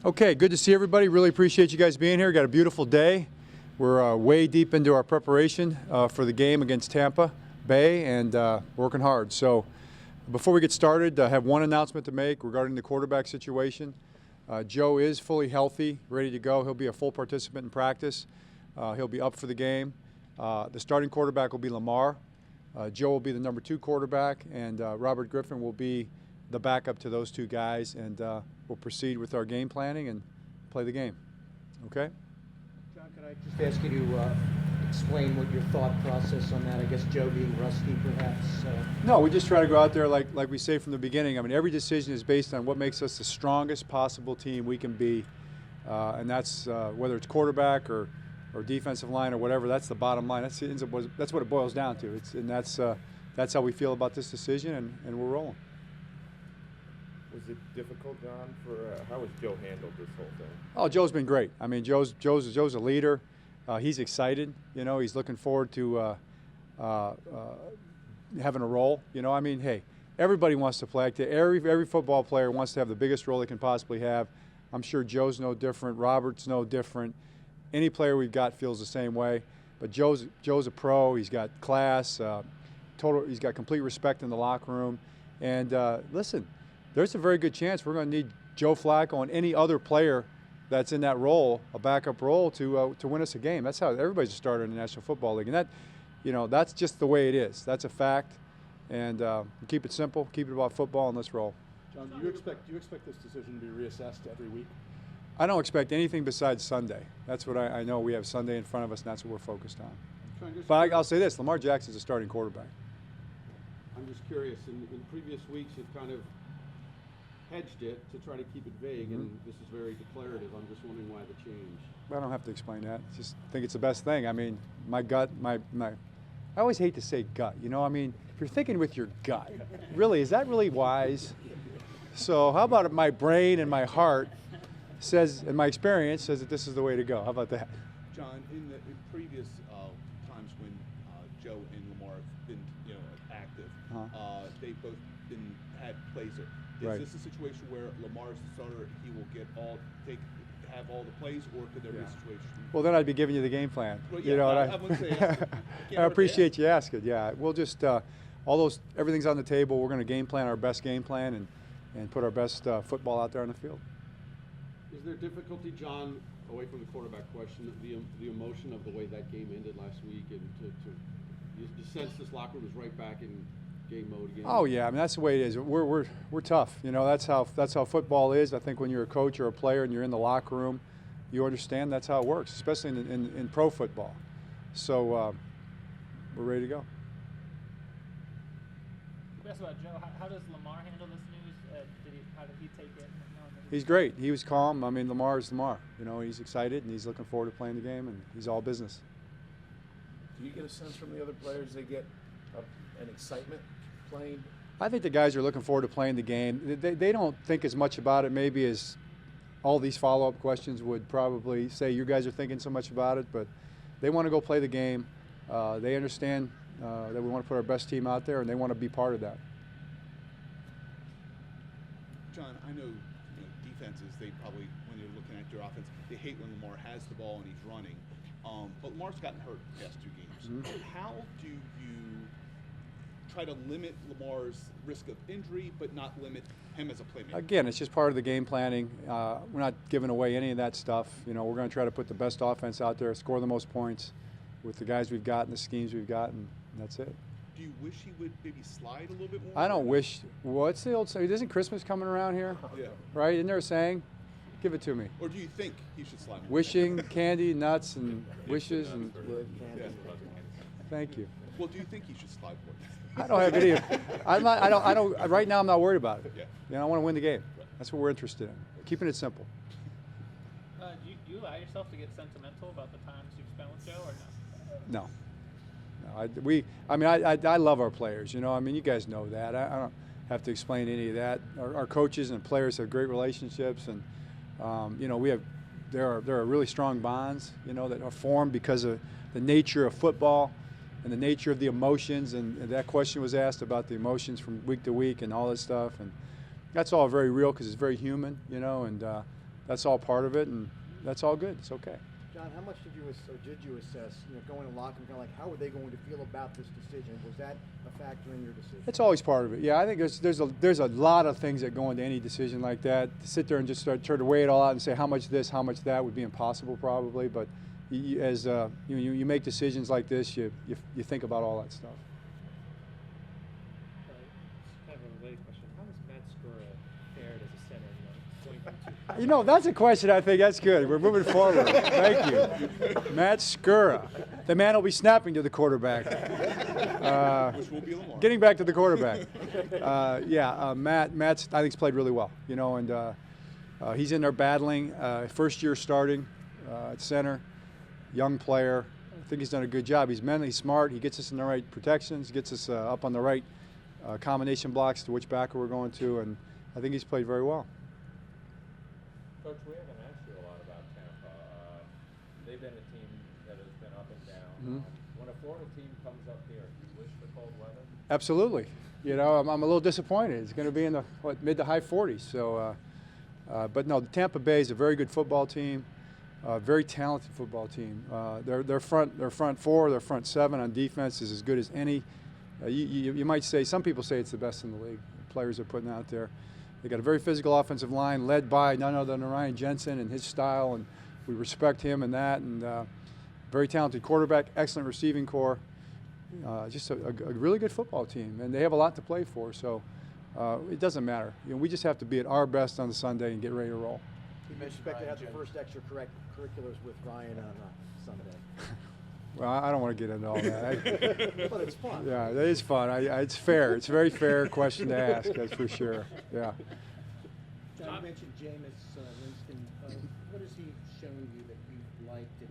Okay, good to see everybody. Really appreciate you guys being here. Got a beautiful day. We're way deep into our preparation for the game against Tampa Bay and working hard. So before we get started, I have one announcement to make regarding the quarterback situation. Joe is fully healthy, ready to go. He'll be a full participant in practice. He'll be up for the game. The starting quarterback will be Lamar. Joe will be the number 2 quarterback, and Robert Griffin will be the backup to those 2 guys, and we'll proceed with our game planning and play the game. Okay? John, could I just ask you to explain what your thought process on that? I guess Joe being rusty, perhaps. No, we just try to go out there like we say from the beginning. I mean, every decision is based on what makes us the strongest possible team we can be, and that's whether it's quarterback or defensive line or whatever. That's the bottom line. That's what it boils down to. That's how we feel about this decision, and we're rolling. Was it difficult, John, for how has Joe handled this whole thing? Oh, Joe's been great. I mean, Joe's a leader. He's excited. You know, he's looking forward to having a role. You know, I mean, hey, everybody wants to play. Every football player wants to have the biggest role they can possibly have. I'm sure Joe's no different. Robert's no different. Any player we've got feels the same way. But Joe's a pro. He's got class. He's got complete respect in the locker room. And listen, there's a very good chance we're going to need Joe Flacco and any other player that's in that role, a backup role, to win us a game. That's how everybody's a starter in the National Football League, and that, you know, that's just the way it is. That's a fact, and keep it simple, keep it about football, and let's roll. John, do you expect this decision to be reassessed every week? I don't expect anything besides Sunday. That's what I know. We have Sunday in front of us, and that's what we're focused on. But I'll say this: Lamar Jackson's a starting quarterback. I'm just curious. In previous weeks, you've kind of hedged it to try to keep it vague, and this is very declarative. I'm just wondering why the change. I don't have to explain that. Just think it's the best thing. I mean, my gut, I always hate to say gut. You know, I mean, if you're thinking with your gut, really, is that really wise? So how about my brain and my heart says, and my experience says that this is the way to go. How about that? John, in previous times when Joe and Lamar have been, active, they've both had plays. Is this a situation where Lamar is the starter, he will have all the plays, or could there be a situation? Well, then I'd be giving you the game plan. Well, I wouldn't say I appreciate you asking. Yeah, we'll just everything's on the table. We're going to game plan our best game plan and put our best football out there on the field. Is there difficulty, John, away from the quarterback question, the emotion of the way that game ended last week, and you sense this locker room is right back in game mode again? Oh yeah, I mean, that's the way it is. We're tough. You know, that's how football is. I think when you're a coach or a player and you're in the locker room, you understand that's how it works, especially in pro football. So we're ready to go. That's about Joe. How does Lamar handle this news? How did he take it? He's great. He was calm. I mean, Lamar's Lamar. You know, he's excited and he's looking forward to playing the game, and he's all business. Do you get a sense from the other players they get an excitement playing? I think the guys are looking forward to playing the game. They don't think as much about it maybe as all these follow-up questions would probably say you guys are thinking so much about it, but they want to go play the game. They understand that we want to put our best team out there, and they want to be part of that. John, I know defenses, they probably, when they're looking at your offense, they hate when Lamar has the ball and he's running. But Lamar's gotten hurt the past 2 games. How do you try to limit Lamar's risk of injury but not limit him as a playmaker? Again, it's just part of the game planning. We're not giving away any of that stuff. You know, we're going to try to put the best offense out there, score the most points with the guys we've got and the schemes we've got, and that's it. Do you wish he would maybe slide a little bit more? I don't wish. What's the old saying? Isn't Christmas coming around here? Yeah. Right? Isn't there a saying? Give it to me. Or do you think he should slide more? Wishing, candy, nuts, and wishes, and thank you. Well, do you think he should slide more? I don't have any. I don't. Right now, I'm not worried about it. Yeah. You know, I want to win the game. That's what we're interested in. Keeping it simple. Do you allow yourself to get sentimental about the times you've spent with Joe, or no? No. I love our players. You know, I mean, you guys know that. I don't have to explain any of that. Our coaches and players have great relationships, and you know, there are really strong bonds, you know, that are formed because of the nature of football and the nature of the emotions. And that question was asked about the emotions from week to week and all this stuff, and that's all very real because it's very human, you know. And that's all part of it, and that's all good. It's okay. John, how much did you assess, going to locker room, kind of like how were they going to feel about this decision? Was that a factor in your decision? It's always part of it. Yeah, I think there's a lot of things that go into any decision like that. To sit there and just try to weigh it all out and say how much this, how much that would be impossible probably. But you make decisions like this, you think about all that stuff. Kind of a related question. How has Matt Skura fared as a center? That's a question. I think that's good. We're moving forward. Thank you, Matt Skura. The man will be snapping to the quarterback. Which will be Lamar. Getting back to the quarterback. Matt's I think he's played really well. And he's in there battling. First year starting at center, young player. I think he's done a good job. He's mentally smart. He gets us in the right protections, gets us up on the right combination blocks to which backer we're going to, and I think he's played very well. Coach, we haven't asked you a lot about Tampa. They've been a team that has been up and down. Mm-hmm. When a Florida team comes up here, do you wish for cold weather? Absolutely. I'm a little disappointed. It's going to be in the mid to high 40s. So, but no, the Tampa Bay is a very good football team, very talented football team. Their front four, their front seven on defense is as good as any. You might say, some people say it's the best in the league. The players are putting out there. They got a very physical offensive line led by none other than Ryan Jensen and his style, and we respect him in that. And very talented quarterback, excellent receiving core, just a really good football team, and they have a lot to play for. So it doesn't matter. We just have to be at our best on the Sunday and get ready to roll. You expect to have the first extracurriculars with Ryan on Sunday. Well, I don't want to get into all that. But it's fun. Yeah, it is fun. It's fair. It's a very fair question to ask, that's for sure. Yeah. John, you mentioned Jameis Winston. What has he shown you that you've liked? And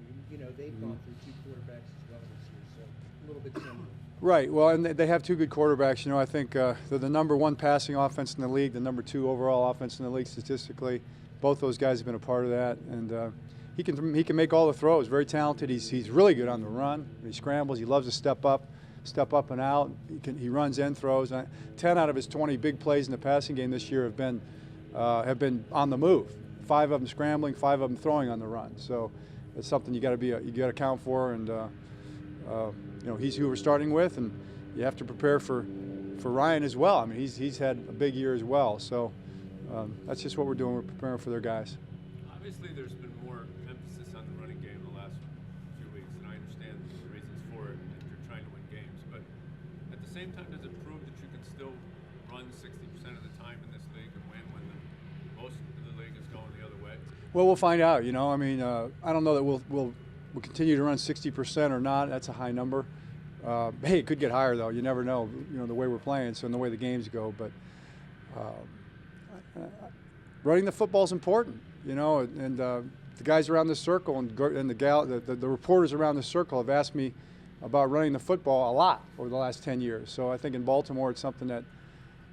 they've gone through two quarterbacks as well this year, so a little bit similar. Right. Well, and they have two good quarterbacks. I think they're the number one passing offense in the league, the number two overall offense in the league statistically. Both those guys have been a part of that, and he can make all the throws. Very talented. He's really good on the run. He scrambles. He loves to step up and out. He runs and throws. 10 out of his 20 big plays in the passing game this year have been on the move. 5 of them scrambling, 5 of them throwing on the run. So it's something you got to account for. And he's who we're starting with, and you have to prepare for Ryan as well. I mean, he's had a big year as well. So that's just what we're doing. We're preparing for their guys. Obviously, there's been more emphasis on the running game the last few weeks, and I understand the reasons for it, and you're trying to win games. But at the same time, does it prove that you can still run 60% of the time in this league and win when most of the league is going the other way? Well, we'll find out. I don't know that we'll continue to run 60% or not. That's a high number. Hey, it could get higher though. You never know. The way we're playing, so and the way the games go. But running the football is important. And the guys around the circle and the reporters around the circle have asked me about running the football a lot over the last 10 years. So I think in Baltimore it's something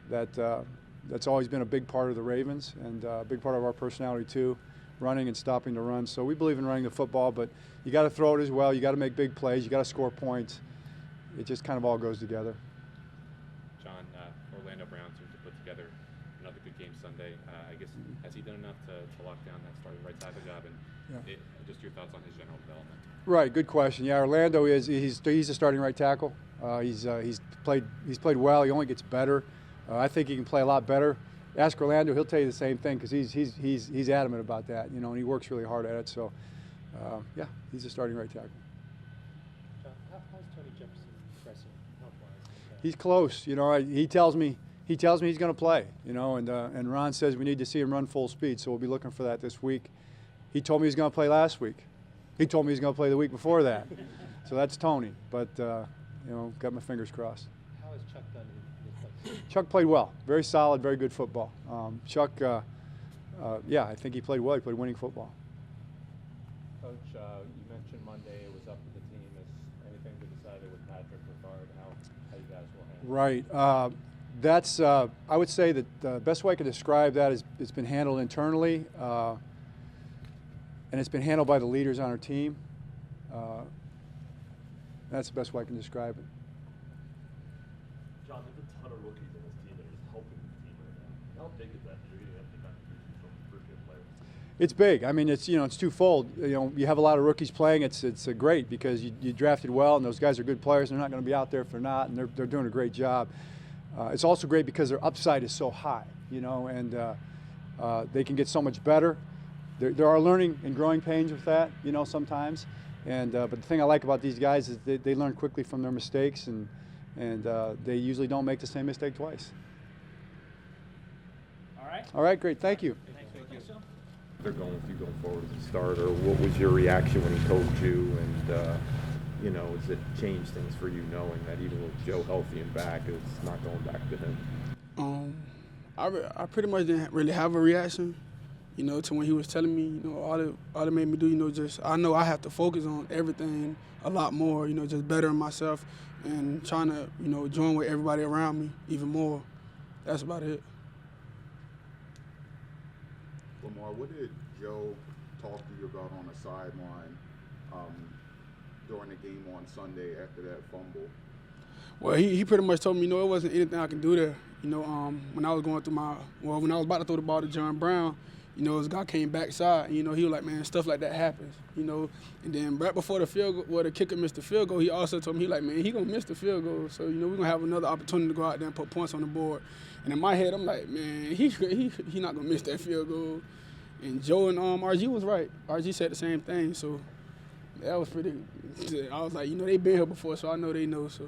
that's always been a big part of the Ravens and a big part of our personality too, running and stopping to run. So we believe in running the football, but you got to throw it as well. You got to make big plays. You got to score points. It just kind of all goes together. John, Orlando Brown seems to put together another good game Sunday. I guess, has he done enough to lock down that starting right tackle job? And just your thoughts on his general development? Right, good question. Yeah, Orlando he's a starting right tackle. He's played well. He only gets better. I think he can play a lot better. Ask Orlando; he'll tell you the same thing because he's adamant about that. And he works really hard at it. So, he's a starting right tackle. How's Tony Jefferson progressing health-wise? He's close. He tells me he's going to play. And Ron says we need to see him run full speed. So we'll be looking for that this week. He told me he's going to play last week. He told me he's going to play the week before that. So that's Tony. But got my fingers crossed. How has Chuck done in his place? Chuck played well. Very solid, very good football. Chuck, I think he played well. He played winning football. Coach, you mentioned Monday it was up to the team. Is anything to decided with Patrick regard how you guys will handle it? Right. That's I would say that the best way I could describe that is it's been handled internally, and it's been handled by the leaders on our team. That's the best way I can describe it. John, there's a ton of rookies in this team that are just helping the team right now. How big is that? You're getting that big contribution from first-year players. It's big. I mean, it's it's twofold. You have a lot of rookies playing. It's great because you drafted well, and those guys are good players. They're not going to be out there if they're not, and they're doing a great job. It's also great because their upside is so high, and they can get so much better. There are learning and growing pains with that, sometimes. And but the thing I like about these guys is they learn quickly from their mistakes, and they usually don't make the same mistake twice. All right. All right, great. Thank you. Thanks, Joe. They're going with you going forward as a starter. What was your reaction when he told you? And does it change things for you knowing that even with Joe healthy and back, it's not going back to him? I pretty much didn't really have a reaction, to when he was telling me. All it made me do, just I know I have to focus on everything a lot more. Just bettering myself and trying to join with everybody around me even more. That's about it. Lamar, what did Joe talk to you about on the sideline during the game on Sunday after that fumble? Well, he pretty much told me, it wasn't anything I can do there. When I was going through when I was about to throw the ball to John Brown, this guy came backside. He was like, man, stuff like that happens. And then right before the field goal, the kicker missed the field goal, he also told me, man, he gonna miss the field goal. So we're gonna have another opportunity to go out there and put points on the board. And in my head, I'm like, man, he not gonna miss that field goal. And Joe and RG was right. RG said the same thing. So that was pretty. I was like, they've been here before, so I know they know. So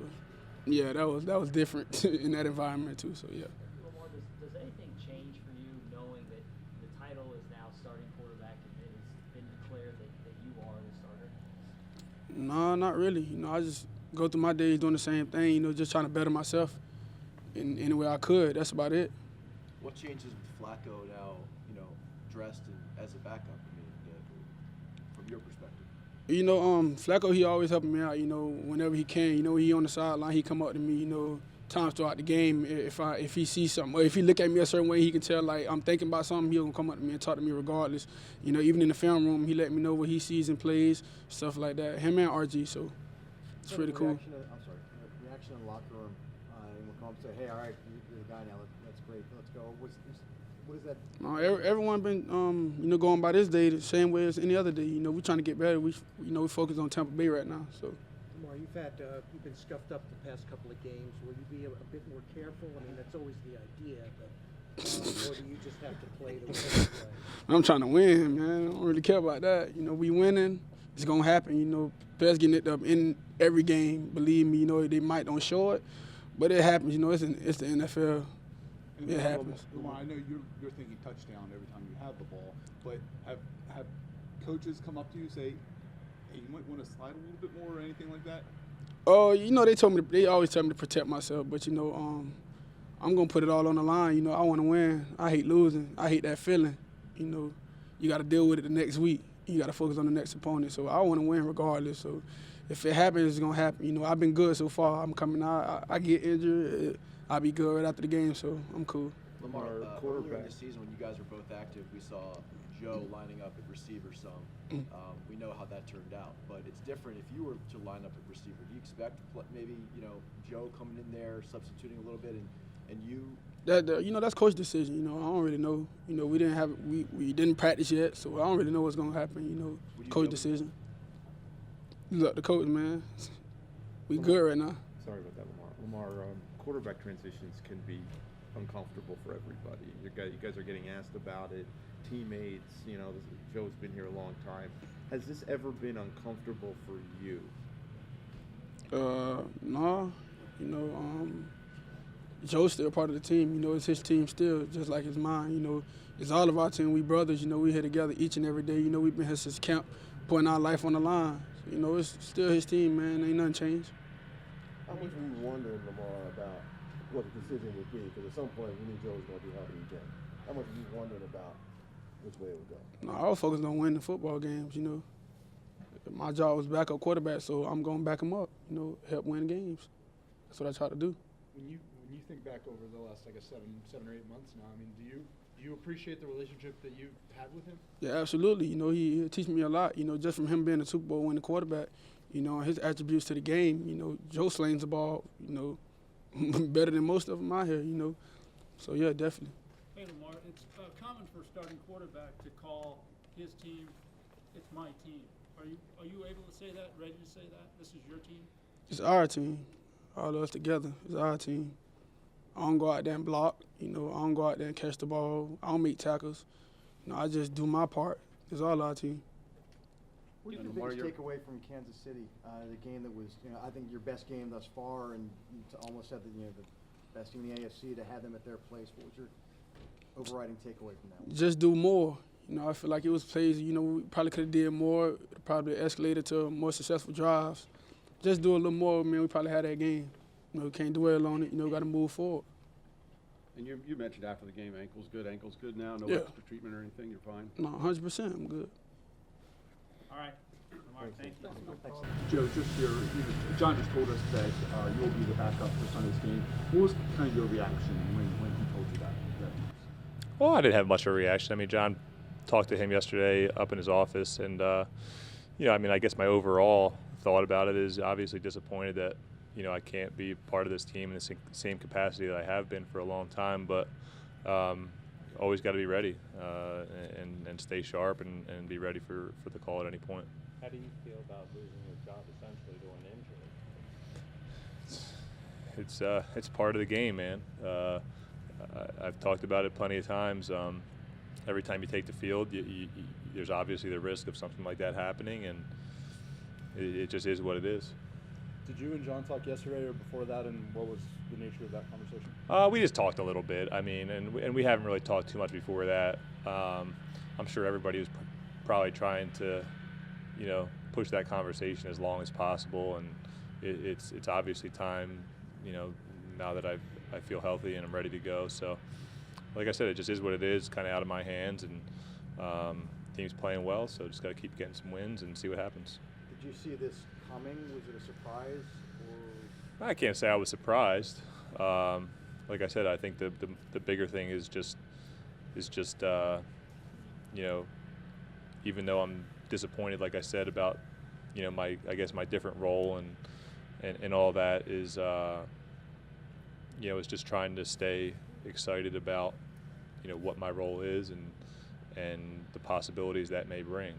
yeah, that was different in that environment too. So yeah. Lamar, does anything change for you knowing that the title is now starting quarterback and it has been declared that you are the starter? No, not really. I just go through my days doing the same thing. Just trying to better myself in any way I could. That's about it. What changes with Flacco now? Dressed as a backup. From your perspective. Flacco, he always helping me out. Whenever he can. He on the sideline, he come up to me. Times throughout the game, if he sees something, or if he look at me a certain way, he can tell like I'm thinking about something. He'll come up to me and talk to me regardless. Even in the film room, he let me know what he sees and plays, stuff like that. Him and RG, so it's pretty cool. Reaction in the locker room. Anyone come up and say, "Hey, all right, you're the guy now. That's great. Let's go." What is that? Everyone been going by this day the same way as any other day. We're trying to get better. We focus on Tampa Bay right now. So. Lamar, you've been scuffed up the past couple of games. Will you be a bit more careful? I mean, that's always the idea, but or do you just have to play the way you play? I'm trying to win, man. I don't really care about that. We winning. It's gonna happen. Players getting it up in every game. Believe me, they might don't show it, but it happens. It's the NFL. It happens. Lamar, I know you're thinking touchdown every time you have the ball, but have coaches come up to you and say, hey, you might want to slide a little bit more or anything like that? Oh, they always tell me to protect myself, but I'm gonna put it all on the line. I want to win. I hate losing. I hate that feeling. You got to deal with it the next week. You got to focus on the next opponent. So I want to win regardless. So if it happens, it's gonna happen. I've been good so far. I'm coming out. I get injured. I'll be good right after the game, so I'm cool. Lamar, earlier in the season when you guys were both active, we saw Joe lining up at receiver some. We know how that turned out, but it's different if you were to line up at receiver. Do you expect maybe Joe coming in there, substituting a little bit, and you? That's coach decision. I don't really know. We didn't practice yet, so I don't really know what's gonna happen. Coach decision. Look, the coach, man. We good right now. Sorry about that, Lamar. Quarterback transitions can be uncomfortable for everybody. You guys are getting asked about it. Teammates, Joe's been here a long time. Has this ever been uncomfortable for you? No. Joe's still part of the team. It's his team still, just like it's mine. It's all of our team. We brothers. We here together each and every day. We've been here since camp, putting our life on the line. It's still his team, man. Ain't nothing changed. How much were you wondering, Lamar, about what the decision would be? Because at some point we knew Joe was going to be healthy again. How much were you wondering about which way it would go? No, I was focused on winning football games, My job was backup quarterback, so I'm going to back him up, help win games. That's what I try to do. When you think back over the last, I guess, seven or 8 months now, I mean, do you appreciate the relationship that you've had with him? Yeah, absolutely. He teach me a lot, just from him being a Super Bowl winning quarterback. His attributes to the game, Joe slings the ball, better than most of them out here, So, yeah, definitely. Hey, Lamar, it's common for a starting quarterback to call his team, it's my team. Are you able to say that, ready to say that? This is your team? It's our team. All of us together. It's our team. I don't go out there and block. I don't go out there and catch the ball. I don't make tackles. I just do my part. It's all our team. What do you biggest takeaway from Kansas City? The game that was, I think your best game thus far, and to almost have the best team in the AFC, to have them at their place. What was your overriding takeaway from that one? Just do more. I feel like it was plays. We probably could have did more. It probably escalated to more successful drives. Just do a little more, man. We probably had that game. We can't dwell on it. Got to move forward. And you mentioned after the game, ankle's good now. No Yeah. extra treatment or anything. You're fine. No, 100%. I'm good. All right. Lamar, thank you. Joe, John just told us that you'll be the backup for Sunday's game. What was kind of your reaction when he told you that news? Well, I didn't have much of a reaction. I mean, John talked to him yesterday up in his office, and I guess my overall thought about it is obviously disappointed that I can't be part of this team in the same capacity that I have been for a long time, but always got to be ready and stay sharp and be ready for the call at any point. How do you feel about losing your job essentially to an injury? It's part of the game, man. I've talked about it plenty of times. Every time you take the field, there's obviously the risk of something like that happening, and it just is what it is. Did you and John talk yesterday or before that, and what was the nature of that conversation? We just talked a little bit. I mean, and we haven't really talked too much before that. I'm sure everybody was probably trying to, push that conversation as long as possible, and it's obviously time, now that I feel healthy and I'm ready to go. So, like I said, it just is what it is, kind of out of my hands, and team's playing well, so just got to keep getting some wins and see what happens. Did you see this coming? Was it a surprise? Or? I can't say I was surprised. Like I said, I think the bigger thing is just even though I'm disappointed, like I said, about my different role and all that is is just trying to stay excited about what my role is and the possibilities that may bring.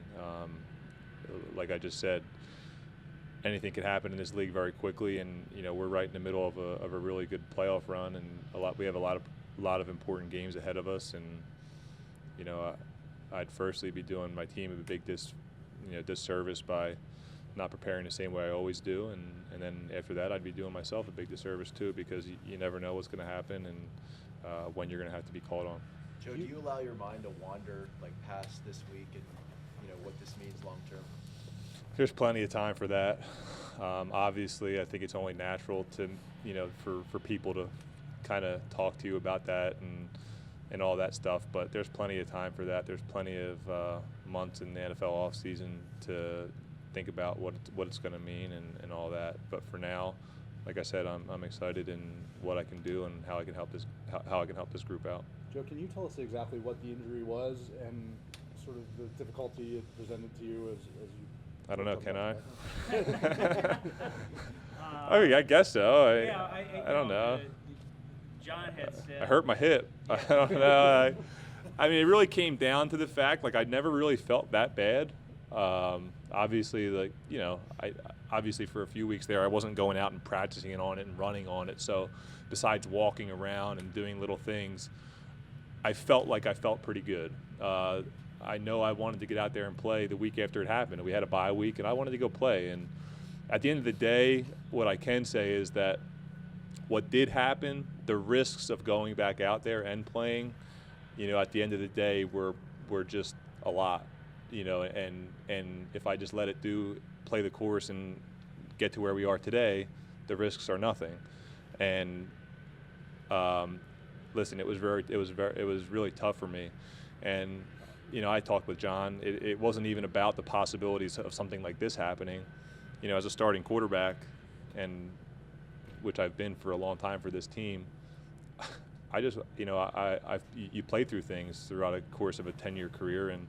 Like I just said, anything can happen in this league very quickly, and we're right in the middle of a really good playoff run, and we have a lot of important games ahead of us, and I'd firstly be doing my team a big disservice by not preparing the same way I always do, and then after that I'd be doing myself a big disservice too, because you never know what's going to happen and when you're going to have to be called on. Joe, do you allow your mind to wander past this week and what this means long term? There's plenty of time for that. Obviously, I think it's only natural to, for people to kind of talk to you about that and all that stuff. But there's plenty of time for that. There's plenty of months in the NFL offseason to think about what it's going to mean and all that. But for now, like I said, I'm excited in what I can do and how I can help this group out. Joe, can you tell us exactly what the injury was and sort of the difficulty it presented to you as you? I don't know. Can I? I mean, I guess so. I don't know. John had said. I hurt my hip. I don't know. I mean, it really came down to the fact, I never really felt that bad. Obviously, obviously for a few weeks there, I wasn't going out and practicing on it and running on it. So besides walking around and doing little things, I felt pretty good. I know I wanted to get out there and play the week after it happened. We had a bye week, and I wanted to go play. And at the end of the day, what I can say is that what did happen, the risks of going back out there and playing, at the end of the day were just a lot, and if I just let it play the course and get to where we are today, the risks are nothing. And listen, it was really tough for me. And I talked with John. It wasn't even about the possibilities of something like this happening. As a starting quarterback, and which I've been for a long time for this team, I just, you play through things throughout a course of a 10-year career, and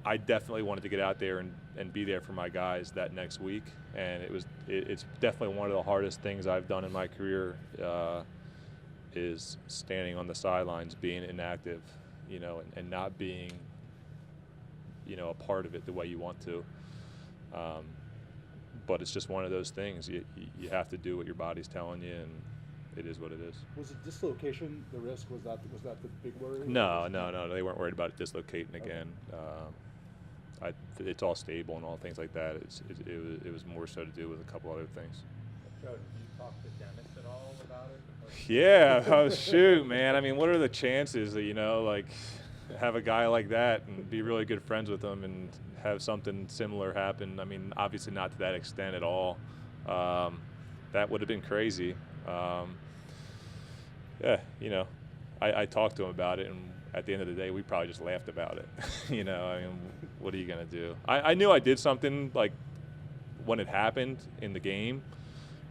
I definitely wanted to get out there and be there for my guys that next week. And it's definitely one of the hardest things I've done in my career, is standing on the sidelines, being inactive, and not being a part of it the way you want to. But it's just one of those things. You have to do what your body's telling you, and it is what it is. Was it dislocation the risk? Was that the big worry? No. They weren't worried about it dislocating again. It's all stable and all things like that. It was more so to do with a couple other things. Joe, did you talk to Dennis at all about it? Yeah. Oh, shoot, man. I mean, what are the chances that, have a guy like that and be really good friends with him and have something similar happen? I mean, obviously not to that extent at all. That would have been crazy. I talked to him about it, and at the end of the day, we probably just laughed about it. I mean, what are you going to do? I knew I did something, when it happened in the game.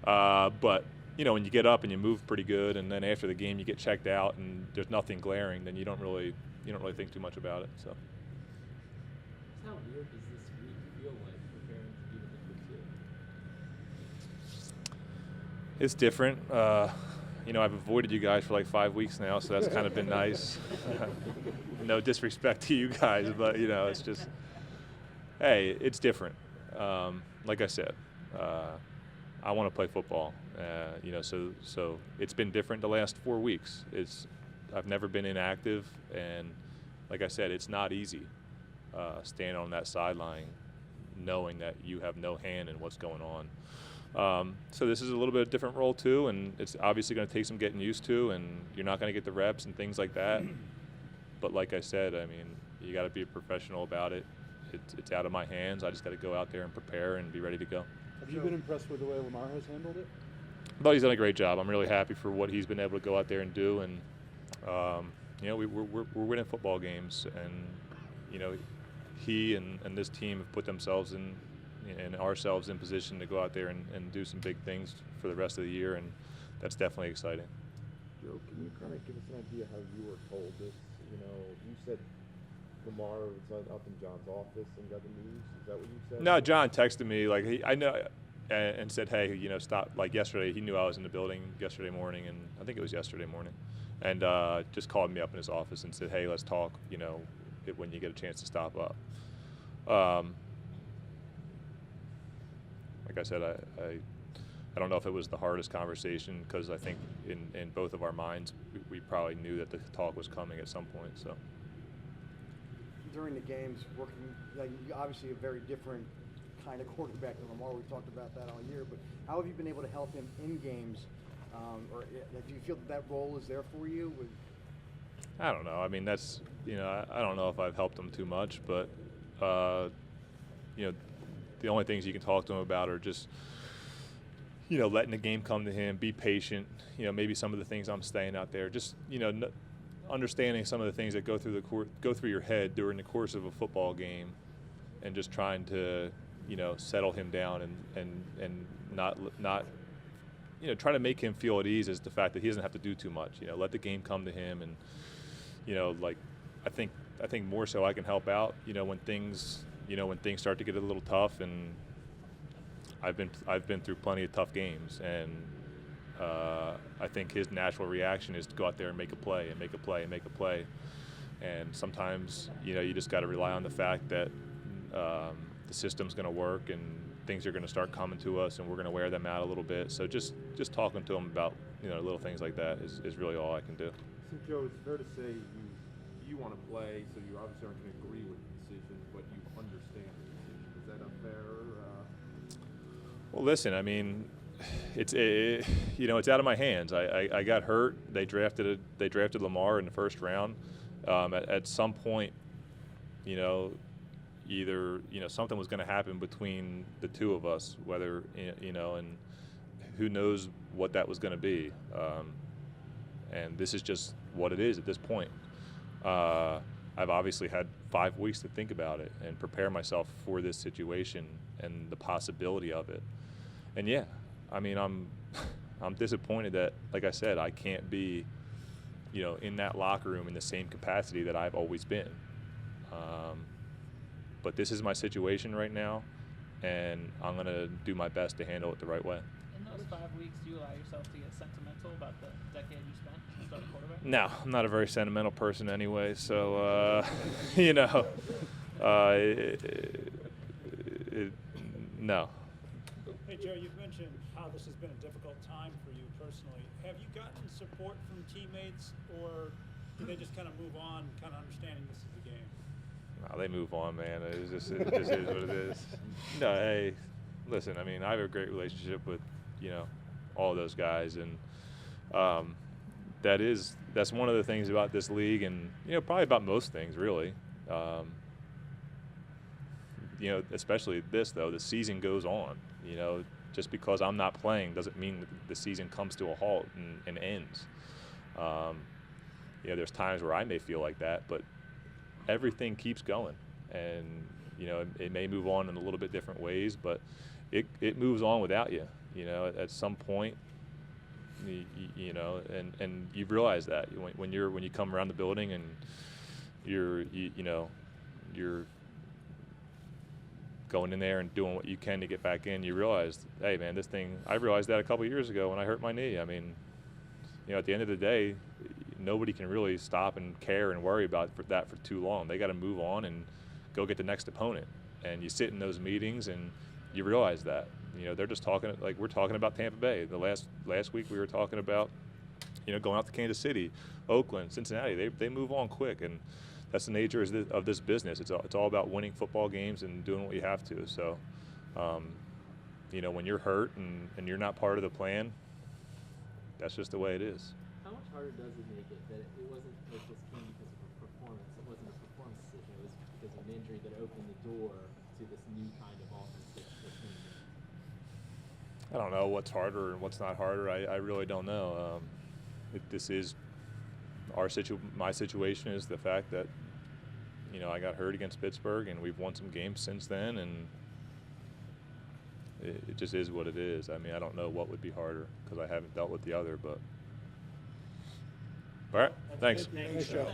But, when you get up and you move pretty good, and then after the game you get checked out and there's nothing glaring, then you don't really think too much about it. So. How weird does this week feel like preparing to be the number 2? It's different. I've avoided you guys for 5 weeks now, so that's kind of been nice. No disrespect to you guys, but it's just, hey, it's different. Like I said, I want to play football. So it's been different the last 4 weeks. I've never been inactive, and like I said, it's not easy standing on that sideline knowing that you have no hand in what's going on. So this is a little bit of a different role too, and it's obviously going to take some getting used to, and you're not going to get the reps and things like that. But like I said, I mean, you got to be a professional about it. It's out of my hands. I just got to go out there and prepare and be ready to go. Have you been impressed with the way Lamar has handled it? I thought he's done a great job. I'm really happy for what he's been able to go out there and do, and we're winning football games, and he and this team have put themselves and ourselves in position to go out there and do some big things for the rest of the year, and that's definitely exciting. Joe, can you kind of give us an idea how you were told this? You said Lamar was up in John's office and got the news. Is that what you said? No, John texted me and said, hey, stop. Yesterday, he knew I was in the building yesterday morning, and I think it was yesterday morning, and just called me up in his office and said, hey, let's talk. When you get a chance to stop up. Like I said, I don't know if it was the hardest conversation, because I think in both of our minds we probably knew that the talk was coming at some point. So during the games, obviously a very different kind of quarterback than Lamar. We've talked about that all year, but how have you been able to help him in games? Or do you feel that role is there for you? I don't know. I mean, that's I don't know if I've helped him too much, but the only things you can talk to him about are just letting the game come to him, be patient. Maybe some of the things I'm saying out there, just understanding some of the things that go through your head during the course of a football game, and just trying to settle him down and not try to make him feel at ease as the fact that he doesn't have to do too much. Let the game come to him, and I think more so I can help out. When things start to get a little tough, and I've been through plenty of tough games, and I think his natural reaction is to go out there and make a play and make a play and make a play. And sometimes you just got to rely on the fact that the system's going to work, and things are going to start coming to us, and we're going to wear them out a little bit. So just talking to him about little things like that is really all I can do. So Joe, it's fair to say you want to play, so you obviously aren't going to agree with the decision, but you understand the decision. Is that a fair? Well, listen, I mean, it's out of my hands. I got hurt. They drafted Lamar in the first round. At some point, either something was going to happen between the two of us, whether and who knows what that was going to be. And this is just what it is at this point. I've obviously had 5 weeks to think about it and prepare myself for this situation and the possibility of it. And yeah, I mean, I'm disappointed that, like I said, I can't be, in that locker room in the same capacity that I've always been. But this is my situation right now, and I'm going to do my best to handle it the right way. In those 5 weeks, do you allow yourself to get sentimental about the decade you spent starting quarterback? No, I'm not a very sentimental person anyway, so, No. Hey, Joe, you've mentioned how this has been a difficult time for you personally. Have you gotten support from teammates, or do they just kind of move on, kind of understanding this is the game? No, they move on, man. It just is what it is. No, hey, listen. I mean, I have a great relationship with, all of those guys, and that's one of the things about this league, and probably about most things, really. Especially this though. The season goes on. Just because I'm not playing doesn't mean that the season comes to a halt and ends. There's times where I may feel like that, but everything keeps going, and it may move on in a little bit different ways, but it moves on without you. At some point, and you realize that when you come around the building and you're going in there and doing what you can to get back in, you realize, hey man, I realized that a couple years ago when I hurt my knee. I mean, at the end of the day, nobody can really stop and care and worry about that for too long. They got to move on and go get the next opponent. And you sit in those meetings and you realize that. They're just talking like we're talking about Tampa Bay. The last week we were talking about, going out to Kansas City, Oakland, Cincinnati. They move on quick, and that's the nature of this business. It's all about winning football games and doing what you have to. So, when you're hurt and you're not part of the plan, that's just the way it is. How much harder does it make it that it wasn't like this came because of a performance? It wasn't a performance decision. It was because of an injury that opened the door to this new kind of offense that's coming in. I don't know what's harder and what's not harder. I really don't know. This is my situation is the fact that I got hurt against Pittsburgh, and we've won some games since then, and it just is what it is. I mean, I don't know what would be harder because I haven't dealt with the other, but all right. Thanks. Thanks, Joe.